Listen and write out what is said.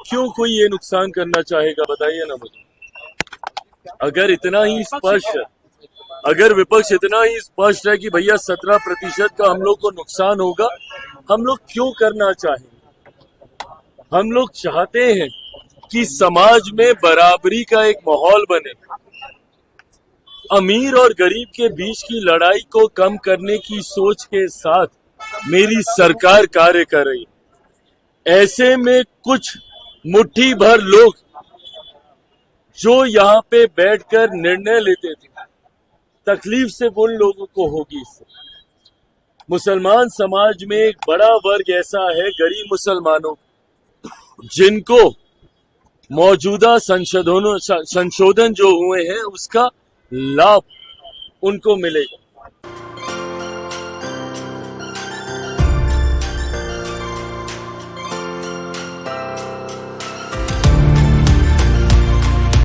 क्यों कोई ये नुकसान करना चाहेगा, बताइए ना मुझे। अगर इतना ही स्पष्ट है, अगर विपक्ष इतना ही स्पष्ट है कि भैया 17% का हम लोग को नुकसान होगा, हम लोग क्यों करना चाहेंगे। हम लोग चाहते हैं कि समाज में बराबरी का एक माहौल बने, अमीर और गरीब के बीच की लड़ाई को कम करने की सोच के साथ मेरी सरकार कार्य कर रही है। ऐसे में कुछ मुट्ठी भर लोग जो यहाँ पे बैठकर निर्णय लेते थे, तकलीफ से उन लोगों को होगी। इससे मुसलमान समाज में एक बड़ा वर्ग ऐसा है, गरीब मुसलमानों, जिनको मौजूदा संशोधन जो हुए हैं उसका लाभ उनको मिलेगा।